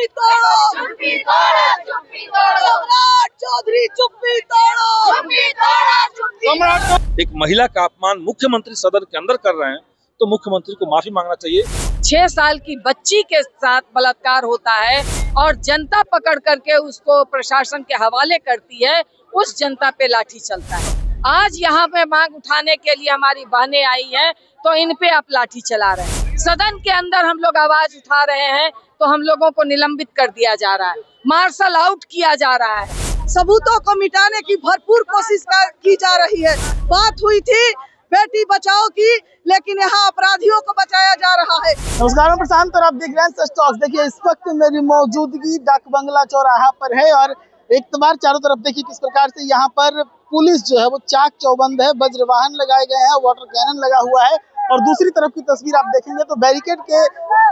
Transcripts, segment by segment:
चुप्पी तोड़ो, चुप्पी तोड़ो, चुप्पी तोड़ो, सम्राट चौधरी चुप्पी तोड़ो, चुप्पी तोड़ो। एक महिला का अपमान मुख्यमंत्री सदन के अंदर कर रहे हैं तो मुख्यमंत्री को माफी मांगना चाहिए। 6 साल की बच्ची के साथ बलात्कार होता है और जनता पकड़ करके उसको प्रशासन के हवाले करती है, उस जनता पे लाठी चलता है। आज यहाँ पे मांग उठाने के लिए हमारी बहनें आई हैं तो इन पे आप लाठी चला रहे हैं। सदन के अंदर हम लोग आवाज उठा रहे हैं तो हम लोगों को निलंबित कर दिया जा रहा है, मार्शल आउट किया जा रहा है। सबूतों को मिटाने की भरपूर कोशिश की जा रही है। बात हुई थी बेटी बचाओ की, लेकिन यहाँ अपराधियों को बचाया जा रहा है। नमस्कार, मैं प्रशांत और आप देख रहे हैं सच टॉक्स। देखिए, इस वक्त मेरी मौजूदगी डाक बंगला चौराहा पर है और एक बार चारों तरफ देखिए किस प्रकार से यहाँ पर पुलिस जो है वो चाक चौबंद है, वज्र वाहन लगाए गए हैं, वाटर कैनन लगा हुआ है। और दूसरी तरफ की तस्वीर आप देखेंगे तो बैरिकेड के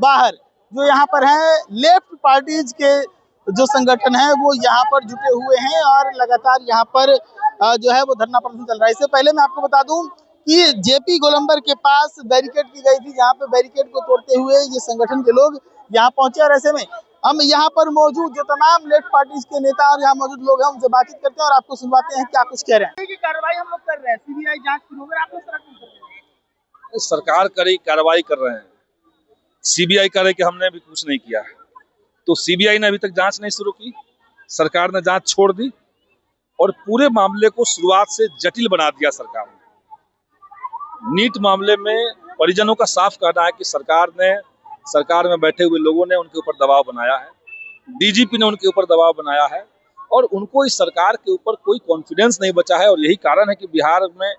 बाहर जो यहाँ पर है लेफ्ट पार्टीज के जो संगठन है वो यहाँ पर जुटे हुए हैं और लगातार यहाँ पर जो है वो धरना प्रदर्शन चल रहा है। इससे पहले मैं आपको बता दूं कि जेपी गोलंबर के पास बैरिकेड की गई थी, जहाँ पे बैरिकेड को तोड़ते हुए ये संगठन के लोग यहाँ पहुंचे। और ऐसे में हम यहाँ पर मौजूद जो तमाम लेफ्ट पार्टीज के नेता और यहाँ मौजूद लोग हैं उनसे बातचीत करते हैं और आपको सुनवाते हैं क्या कुछ कह रहे हैं। कार्रवाई हम लोग कर रहे हैं, सीबीआई जांच शुरू हो गई, आप लोग सरकार करी कार्रवाई कर रहे हैं, सीबीआई करे कि हमने भी कुछ नहीं किया। तो सीबीआई ने अभी तक जांच नहीं शुरू की, सरकार ने जांच छोड़ दी और पूरे मामले को शुरुआत से जटिल बना दिया सरकार ने। नीट मामले में परिजनों का साफ कहना है कि सरकार में बैठे हुए लोगों ने उनके ऊपर दबाव बनाया है, डीजीपी ने उनके ऊपर दबाव बनाया है और उनको इस सरकार के ऊपर कोई कॉन्फिडेंस नहीं बचा है। और यही कारण है कि बिहार में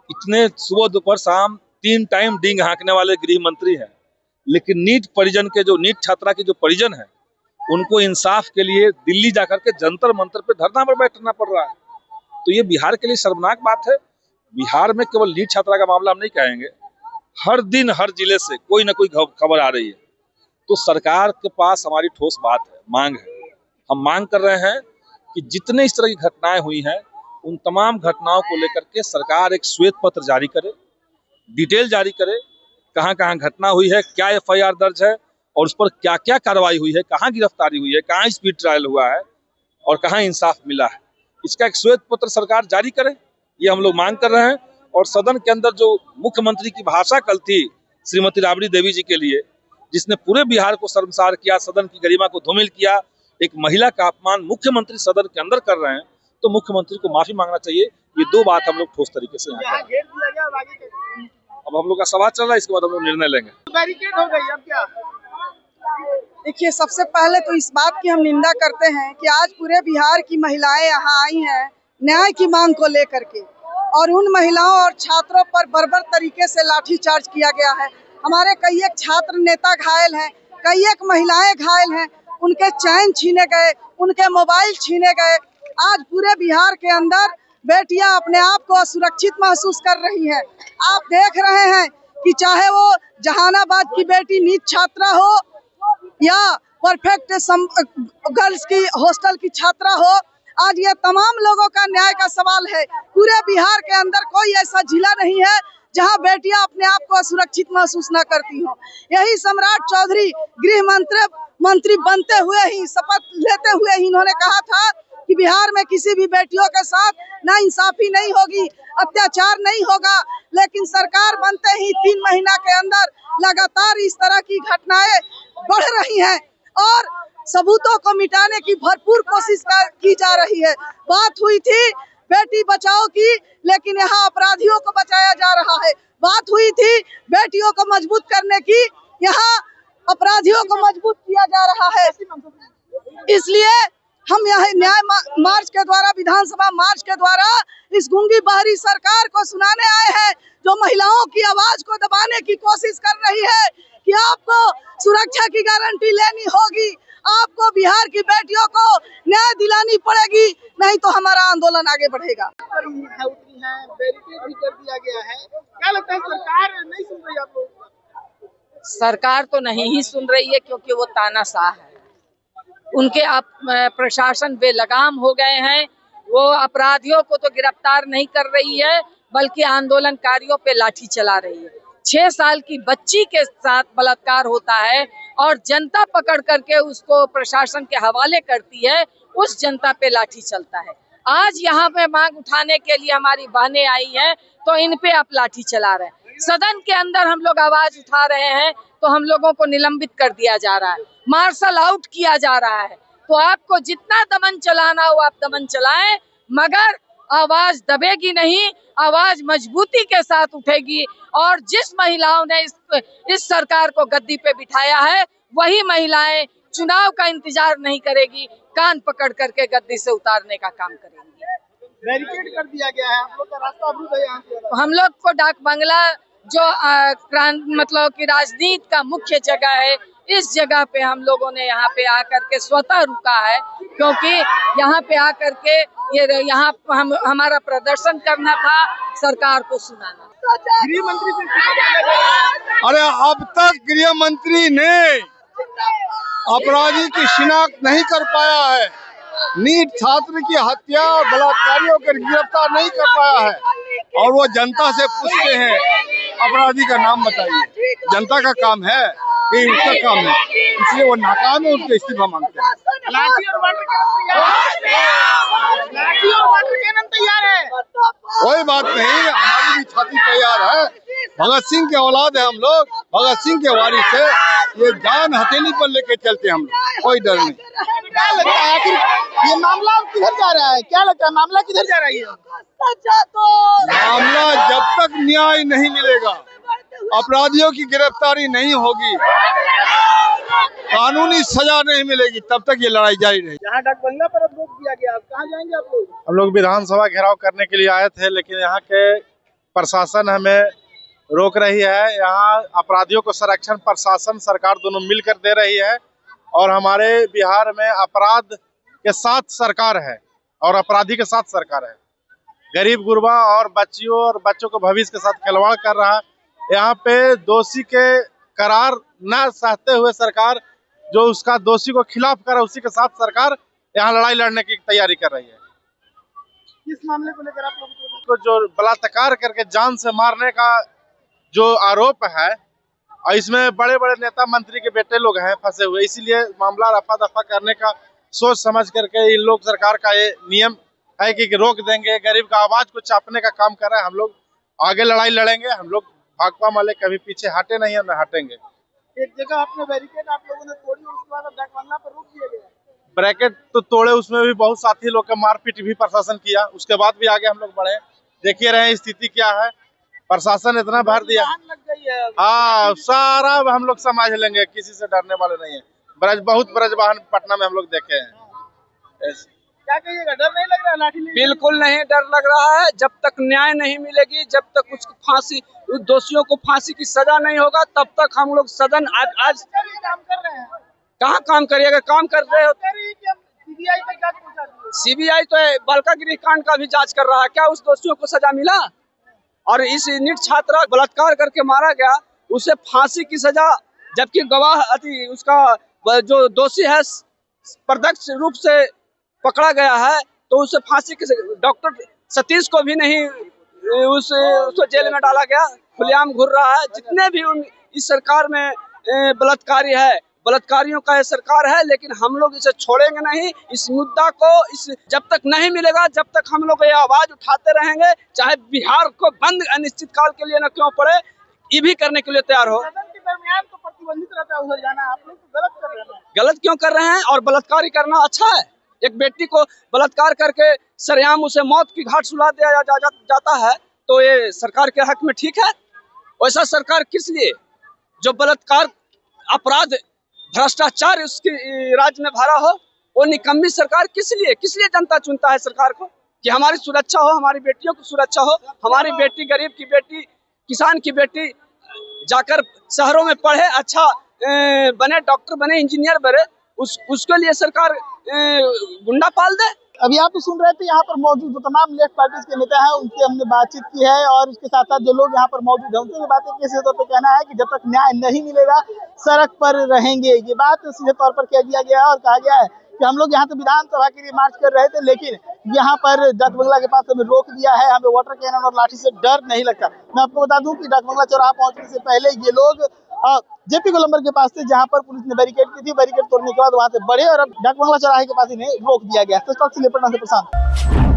इतने सुबह दोपहर शाम 3 टाइम डींग हाँकने वाले गृह मंत्री हैं, लेकिन नीट परिजन के जो नीट छात्रा के जो परिजन हैं उनको इंसाफ के लिए दिल्ली जाकर के जंतर मंतर पे धरना पर बैठना पड़ रहा है। तो ये बिहार के लिए शर्मनाक बात है। बिहार में केवल नीट छात्रा का मामला हम नहीं कहेंगे, हर दिन हर जिले से कोई ना कोई खबर आ रही है। तो सरकार के पास हमारी ठोस बात है, मांग है। हम मांग कर रहे हैं कि जितने इस तरह की घटनाएं हुई हैं उन तमाम घटनाओं को लेकर के सरकार एक श्वेत पत्र जारी करे, डिटेल जारी करे, कहाँ कहाँ घटना हुई है, क्या एफआईआर दर्ज है और उस पर क्या क्या कार्रवाई हुई है, कहाँ गिरफ्तारी हुई है, कहाँ स्पीड ट्रायल हुआ है और कहाँ इंसाफ मिला है। इसका एक श्वेत पत्र सरकार जारी करे, ये हम लोग मांग कर रहे हैं। और सदन के अंदर जो मुख्यमंत्री की भाषा कल थी श्रीमती राबड़ी देवी जी के लिए, जिसने पूरे बिहार को शर्मसार किया, सदन की गरिमा को धूमिल किया, एक महिला का अपमान मुख्यमंत्री सदन के अंदर कर रहे हैं तो मुख्यमंत्री को माफी मांगना चाहिए। ये 2 बात हम लोग ठोस तरीके से अब हम लोग का सवाल चल रहा है, इसके बाद हम लोग निर्णय लेंगे। बैरिकेड हो गई, अब क्या? देखिए, सबसे पहले तो इस बात की हम निंदा करते हैं कि आज पूरे बिहार की महिलाएं यहाँ आई हैं न्याय की मांग को लेकर के, और उन महिलाओं और छात्रों पर बर्बर तरीके से लाठीचार्ज किया गया है। हमारे कई एक छात्र नेता घायल हैं, कई एक महिलाएं घायल हैं, उनके चैन छीने गए, उनके मोबाइल छीने गए। आज पूरे बिहार के अंदर बेटियां अपने आप को असुरक्षित महसूस कर रही हैं। आप देख रहे हैं कि चाहे वो जहानाबाद की बेटी नीट छात्रा हो या परफेक्ट गर्ल्स की हॉस्टल की छात्रा हो, आज ये तमाम लोगों का न्याय का सवाल है। पूरे बिहार के अंदर कोई ऐसा जिला नहीं है जहां बेटियां अपने आप को असुरक्षित महसूस न करती हों। यही सम्राट चौधरी गृह मंत्री बनते हुए ही, शपथ लेते हुए ही इन्होंने कहा था कि बिहार में किसी भी बेटियों के साथ नाइंसाफी नहीं होगी, अत्याचार नहीं होगा। लेकिन सरकार बनते ही 3 महीना के अंदर लगातार इस तरह की घटनाएं बढ़ रही हैं और सबूतों को मिटाने की भरपूर कोशिश की जा रही है। बात हुई थी बेटी बचाओ की, लेकिन यहाँ अपराधियों को बचाया जा रहा है। बात हुई थी बेटियों को मजबूत करने की, यहाँ अपराधियों को मजबूत किया जा रहा है। इसलिए हम यहाँ न्याय मार्च के द्वारा, विधानसभा मार्च के द्वारा इस गूंगी बहरी सरकार को सुनाने आए हैं, जो महिलाओं की आवाज को दबाने की कोशिश कर रही है कि आपको सुरक्षा की गारंटी लेनी होगी, आपको बिहार की बेटियों को न्याय दिलानी पड़ेगी, नहीं तो हमारा आंदोलन आगे बढ़ेगा। बैरिकेड भी कर दिया गया है, क्या लगता है सरकार नहीं सुन रही आप लोग? सरकार तो नहीं ही सुन रही है क्योंकि वो तानाशाह है। उनके प्रशासन बेलगाम हो गए हैं। वो अपराधियों को तो गिरफ्तार नहीं कर रही है बल्कि आंदोलनकारियों पे लाठी चला रही है। 6 साल की बच्ची के साथ बलात्कार होता है और जनता पकड़ करके उसको प्रशासन के हवाले करती है, उस जनता पे लाठी चलता है। आज यहाँ पे मांग उठाने के लिए हमारी बहनें आई हैं, तो इन पे आप लाठी चला रहे हैं। सदन के अंदर हम लोग आवाज उठा रहे हैं तो हम लोगों को निलंबित कर दिया जा रहा है, मार्शल आउट किया जा रहा है। तो आपको जितना दमन चलाना हो आप दमन चलाएं, मगर आवाज दबेगी नहीं, आवाज मजबूती के साथ उठेगी। और जिस महिलाओं ने इस सरकार को गद्दी पे बिठाया है, वही महिलाएं चुनाव का इंतजार नहीं करेगी, कान पकड़ करके गद्दी से उतारने का काम करेंगी। बैरिकेड कर दिया गया है, आप लोग का रास्ता अवरुद्ध है यहाँ से। हम लोग को डाक बंगला जो मतलब कि राजनीति का मुख्य जगह है, इस जगह पे हम लोगों ने यहाँ पे आकर के स्वतः रुका है, क्योंकि यहाँ पे आकर के यहाँ हमारा प्रदर्शन करना था, सरकार को सुनाना। गृह मंत्री से अरे अब तक गृह मंत्री ने अपराधी की शिनाख्त नहीं कर पाया है, नीट छात्र की हत्या और बलात्कारियों को गिरफ्तार नहीं कर पाया है, और वो जनता से पूछते हैं अपराधी का नाम बताइए। जनता का काम है, ये उसका काम है, इसलिए वो नाकाम है, उनके इस्तीफा मांगते हैं। लाठी और वाटर कैनन तैयार है। कोई बात नहीं, हमारी भी छाती तैयार है। भगत सिंह के औलाद है हम लोग, भगत सिंह के वारिस है, ये जान हथेली पर लेके चलते हम लोग, कोई डर नहीं। क्या लगता है आखिर ये मामला किधर जा रहा है? क्या लगता है मामला किधर जा रहा है? मामला जब तक न्याय नहीं मिलेगा, अपराधियों की गिरफ्तारी नहीं होगी, कानूनी सजा नहीं मिलेगी, तब तक ये लड़ाई जारी रहेगी। यहाँ डाक बंगला पर अब रोक दिया गया, आप कहाँ जाएंगे आप लोग? हम लोग विधानसभा घेराव करने के लिए आए थे, लेकिन यहाँ के प्रशासन हमें रोक रही है। यहाँ अपराधियों को संरक्षण प्रशासन सरकार दोनों मिलकर दे रही है, और हमारे बिहार में अपराध के साथ सरकार है और अपराधी के साथ सरकार है। गरीब गुरबा और बच्चियों और बच्चों को भविष्य के साथ खिलवाड़ कर रहा है। यहाँ पे दोषी के करार न सहते हुए सरकार जो उसका दोषी को खिलाफ करे, उसी के साथ सरकार यहाँ लड़ाई लड़ने की तैयारी कर रही है। किस मामले को लेकर आप लोग को जो बलात्कार करके जान से मारने का जो आरोप है, और इसमें बड़े बड़े नेता मंत्री के बेटे लोग हैं फंसे हुए, इसीलिए मामला रफा दफा करने का सोच समझ करके इन लोग सरकार का ये नियम है कि रोक देंगे। गरीब का आवाज को चापने का काम कर रहे हैं। हम लोग आगे लड़ाई लड़ेंगे, हम लोग भाकपा माले कभी पीछे हटे नहीं है, न हटेंगे। एक जगह आपने बैरिकेड आप लोगों ने तोड़ी, उसके बाद डाक बंगला पर रोक दिया गया। ब्रैकेट तो तोड़े, उसमें भी बहुत साथी लोग का मारपीट भी प्रशासन किया, उसके बाद भी आगे हम लोग बढ़े। देखिए रहे स्थिति क्या है, प्रशासन इतना भर दिया। लग गई है। हाँ, सारा हम लोग समझ लेंगे, किसी से डरने वाले नहीं है। बहुत ब्रज वाहन पटना में हम लोग देखे हैं। क्या कहिएगा, डर नहीं लग रहा? लाठी नहीं? बिल्कुल नहीं डर लग रहा है। जब तक न्याय नहीं मिलेगी, जब तक उसको फांसी, उस दोषियों को फांसी की सजा नहीं होगा, तब तक हम लोग सदन आज काम कर रहे हैं। कहाँ काम करिए? अगर काम कर रहे हो, सीबीआई तक जांच पहुंचा दी। सीबीआई तो बालिका कांड का भी जांच कर रहा है। क्या उस दोषियों को सजा मिला? और इस नीट छात्रा बलात्कार करके मारा गया, उसे फांसी की सजा, जबकि गवाह उसका जो दोषी है प्रत्यक्ष रूप से पकड़ा गया है, तो उसे फांसी की, डॉक्टर सतीश को भी नहीं उसको जेल में डाला गया, खुलेआम घूर रहा है। जितने भी इस सरकार में बलात्कारी है, बलात्कारियों का ये सरकार है, लेकिन हम लोग इसे छोड़ेंगे नहीं। इस मुद्दा को जब तक नहीं मिलेगा, जब तक हम लोग ये आवाज उठाते रहेंगे, चाहे बिहार को बंद अनिश्चित काल के लिए न क्यों पड़े, ये भी करने के लिए तैयार हो। सदन के दरमियान तो प्रतिबंधित रहता है उधर जाना, आप लोग तो गलत कर रहे हैं। गलत क्यों कर रहे हैं? और बलात्कारी करना अच्छा है? एक बेटी को बलात्कार करके सरेआम उसे मौत की घाट सुला दिया जाता है, तो ये सरकार के हक में ठीक है? वैसा सरकार किस लिए, जो बलात्कार अपराध भ्रष्टाचार उसके राज्य में भरा हो, वो निकम्मी सरकार किस लिए जनता चुनता है सरकार को? कि हमारी सुरक्षा हो, हमारी बेटियों की सुरक्षा हो, हमारी बेटी, गरीब की बेटी, किसान की बेटी जाकर शहरों में पढ़े, अच्छा बने, डॉक्टर बने, इंजीनियर बने, उसके लिए सरकार गुंडा पाल दे। अभी आप तो सुन रहे थे, यहाँ पर मौजूद जो तमाम लेफ्ट पार्टी के नेता हैं, उनसे हमने बातचीत की है, और उसके साथ साथ जो लोग यहाँ पर मौजूद हैं, उनसे भी बातें की। सीधे तौर पर कहना है कि जब तक न्याय नहीं मिलेगा, सड़क पर रहेंगे। ये बात सीधे तौर पर कह दिया गया है, और कहा गया है कि हम लोग यहाँ तो विधानसभा के लिए मार्च कर रहे थे, लेकिन यहाँ पर डाक बंगला के पास हमें रोक दिया है। हमें वाटर कैनन और लाठी से डर नहीं लगता। मैं आपको बता दूं कि डाक बंगला चौराहा पहुंचने से पहले ये लोग जेपी गोलंबर के पास थे, जहां पर पुलिस ने बैरिकेड की थी। बैरिकेड तोड़ने के बाद वहां से बढ़े और अब डाक बंगला चौराहे के पास इन्हें रोक दिया गया। सच टॉक से प्रशांत।